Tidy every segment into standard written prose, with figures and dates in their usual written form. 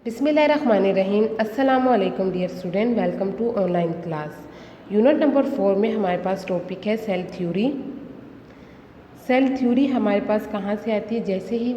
बिस्मिल्लाहिर्रहमानिर्रहीम। अस्सलामु अलैकुम dear student, welcome to online class. Unit number 4 में हमारे पास टॉपिक है सेल थ्योरी। सेल थ्योरी हमारे पास कहाँ से आती है? जैसे ही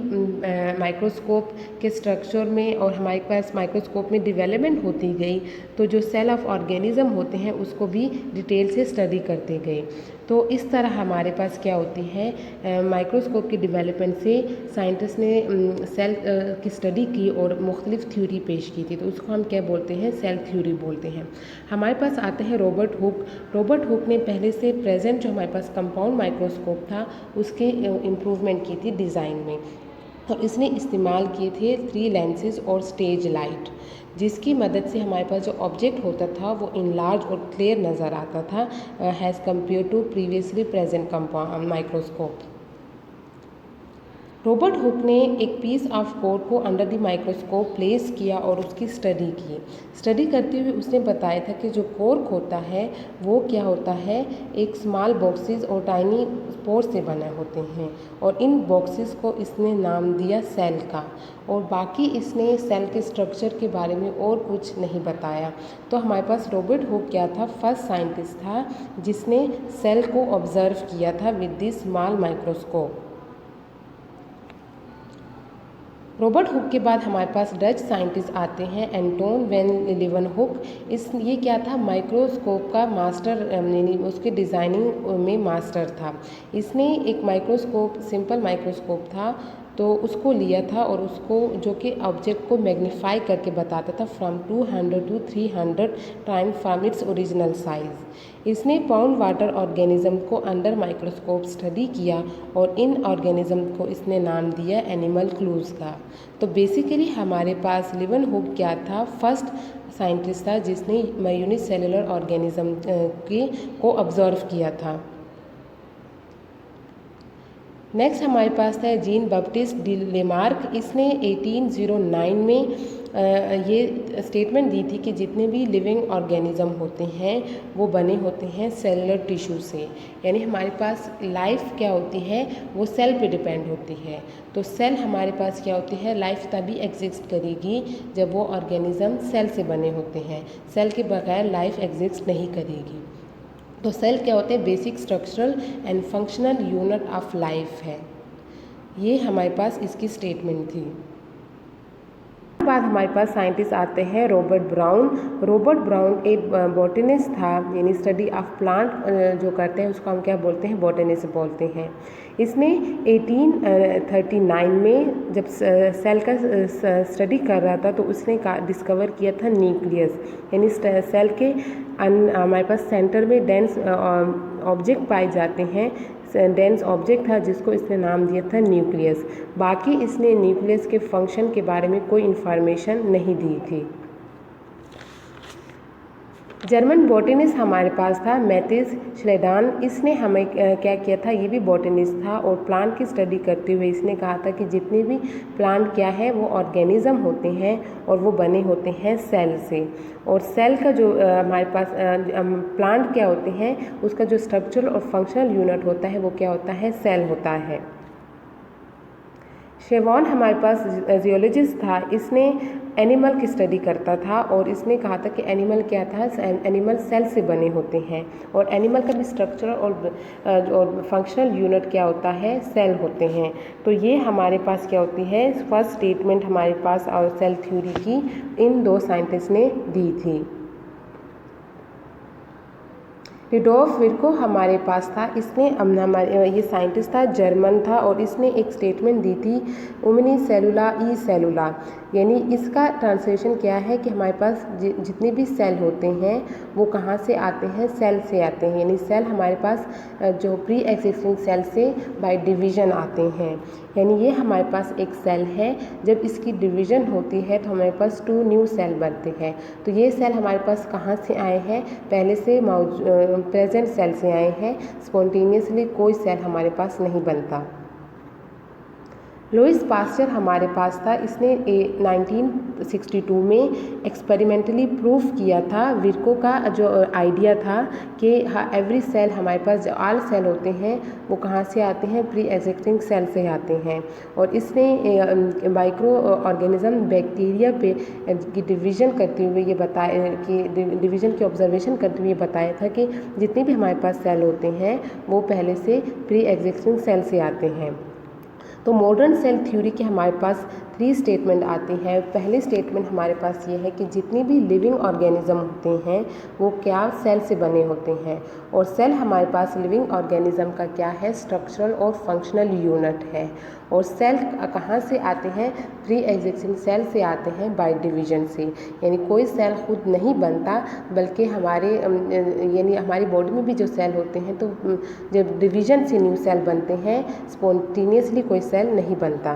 माइक्रोस्कोप के स्ट्रक्चर में और हमारे पास माइक्रोस्कोप में डेवलपमेंट होती गई, तो जो सेल ऑफ ऑर्गेनिज्म होते हैं उसको भी डिटेल से स्टडी करते गए। तो इस तरह हमारे पास क्या होती है, माइक्रोस्कोप की डेवलपमेंट से साइंटिस्ट ने सेल की स्टडी की और मुख्तलिफ थ्योरी पेश की थी, तो उसको हम क्या बोलते हैं? सेल थ्योरी बोलते हैं। हमारे पास आते हैं रॉबर्ट हुक। रॉबर्ट हुक ने पहले से प्रेजेंट जो हमारे पास कंपाउंड माइक्रोस्कोप था उसके इम्प्रूवमेंट की थी डिज़ाइन में। तो इसने इस्तेमाल किए थे 3 लेंसेज और स्टेज लाइट, जिसकी मदद से हमारे पास जो ऑब्जेक्ट होता था वो इनलार्ज और क्लियर नज़र आता था has compare to previously present compound microscope. Robert Hooke ने एक पीस ऑफ कोड को अंडर द माइक्रोस्कोप प्लेस किया और उसकी स्टडी की। स्टडी करते हुए उसने बताया था कि जो कोर्क होता है वो क्या होता है, एक स्मॉल बॉक्सेस और टाइनी स्पोर से बने होते हैं, और इन बॉक्सेस को इसने नाम दिया सेल का, और बाकी इसने सेल के स्ट्रक्चर के बारे में और कुछ नहीं बताया। तो हमारे पास रॉबर्ट हुक क्या था? फर्स्ट साइंटिस्ट था जिसने सेल को ऑब्जर्व किया था with this small microscope. Robert hook के बाद हमारे पास डच साइंटिस्ट आते हैं, एंटोन वैन लीeuwenhoek। ये क्या था? माइक्रोस्कोप का मास्टर, यानी उसके डिज़ाइनिंग में मास्टर था। इसने एक माइक्रोस्कोप, सिंपल माइक्रोस्कोप था, तो उसको लिया था और उसको जो कि ऑब्जेक्ट को मैग्नीफाई करके बताता था from 200 to 300 time from its original size. इसने पाउंड वाटर ऑर्गेनिज्म को अंडर माइक्रोस्कोप स्टडी किया और इन ऑर्गेनिज्म को इसने नाम दिया एनिमल क्लूज का। तो बेसिकली हमारे पास लीeuwenhoek क्या था? फर्स्ट साइंटिस्ट था जिसने यूनिसेलुलर ऑर्गेनिज्म को ऑब्जर्व किया था। नेक्स्ट हमारे पास है जीन बैप्टिस्ट डी लेमार्क। इसने 1809 में ये स्टेटमेंट दी थी कि जितने भी लिविंग ऑर्गेनिज्म होते हैं वो बने होते हैं सेलुलर टिश्यू से, यानी हमारे पास लाइफ क्या होती है वो सेल पे डिपेंड होती है। तो सेल हमारे पास क्या होती है? लाइफ तभी एग्जिस्ट करेगी जब वो ऑर्गेनिज्म सेल से बने होते हैं। सेल के बगैर लाइफ एग्जिस्ट नहीं करेगी। तो सेल क्या होते हैं? Basic structural and functional unit of life है। ये हमारे पास इसकी स्टेटमेंट थी। बाद हमारे पास साइंटिस्ट आते हैं रॉबर्ट ब्राउन। रॉबर्ट ब्राउन एक बॉटनिस्ट था, यानी स्टडी ऑफ प्लांट जो करते हैं उसको हम क्या बोलते हैं? बॉटनिस्ट बोलते हैं। इसने 1839 में जब सेल का स्टडी कर रहा था तो उसने डिस्कवर किया था न्यूक्लियस, यानी सेल के हमारे पास सेंटर में डेंस ऑब्जेक्ट पाए जाते हैं। डेंस ऑब्जेक्ट था जिसको इसने नाम दिया था न्यूक्लियस। बाकी इसने न्यूक्लियस के फंक्शन के बारे में कोई इन्फॉर्मेशन नहीं दी थी। जर्मन बॉटनिस्ट हमारे पास था मैथिस श्लेडान। इसने हमें क्या किया था? ये भी बॉटनिस्ट था और प्लांट की स्टडी करते हुए इसने कहा था कि जितने भी प्लांट क्या है वो ऑर्गेनिज्म होते हैं और वो बने होते हैं सेल से, और सेल का जो हमारे पास प्लांट क्या होते हैं उसका जो स्ट्रक्चरल और फंक्शनल यूनिट होता है वो क्या होता है? सेल होता है। शेवॉन हमारे पास जियोलॉजिस्ट था। इसने एनिमल की स्टडी करता था और इसने कहा था कि एनिमल क्या था? एनिमल सेल से बने होते हैं, और एनिमल का भी स्ट्रक्चर और फंक्शनल यूनिट क्या होता है? सेल होते हैं। तो ये हमारे पास क्या होती है? फर्स्ट स्टेटमेंट हमारे पास और सेल थ्योरी की इन 2 साइंटिस्ट ने दी थी। रुडोल्फ विर्को हमारे पास था। इसने हमारे ये साइंटिस्ट था, जर्मन था, और इसने एक स्टेटमेंट दी थी उमनी सेलुला ई सेलुला, यानी इसका ट्रांसलेशन क्या है कि हमारे पास जितने भी सेल होते हैं वो कहाँ से आते हैं? सेल से आते हैं, यानी सेल हमारे पास जो प्री एग्जिस्टिंग सेल से बाय डिवीज़न आते हैं। यानी ये हमारे पास एक सेल है, जब इसकी डिवीज़न होती है तो हमारे पास 2 न्यू सेल बनते हैं। तो ये सेल हमारे पास कहाँ से आए हैं? पहले से प्रेजेंट सेल से आए हैं। स्पॉन्टेनियसली कोई सेल हमारे पास नहीं बनता। लुईस पास्चर हमारे पास था। इसने 1962 में एक्सपेरिमेंटली प्रूफ किया था विर्को का जो आइडिया था कि एवरी सेल हमारे पास जो ऑल सेल होते हैं वो कहाँ से आते हैं, प्री एग्जिस्टिंग सेल से आते हैं। और इसने माइक्रो ऑर्गेनिज्म बैक्टीरिया पे की डिवीज़न करते हुए ये बताया कि डिवीज़न की ऑब्जर्वेशन करते हुए ये बताया था कि जितने भी हमारे पास सेल होते हैं वो पहले से प्री एग्जिस्टिंग सेल से आते हैं। तो मॉडर्न सेल थ्योरी के हमारे पास 3 स्टेटमेंट आते हैं। पहले स्टेटमेंट हमारे पास ये है कि जितने भी लिविंग ऑर्गेनिज्म होते हैं वो क्या सेल से बने होते हैं। और सेल हमारे पास लिविंग ऑर्गेनिज्म का क्या है, स्ट्रक्चरल और फंक्शनल यूनिट है। और सेल कहाँ से आते हैं, प्री एग्जिस्टिंग सेल से आते हैं बाय डिवीजन से। यानी कोई सेल खुद नहीं बनता बल्कि हमारे यानी हमारी बॉडी में भी जो सेल होते हैं तो जब डिवीजन से न्यू सेल बनते हैं, स्पॉन्टेनियसली कोई सेल नहीं बनता।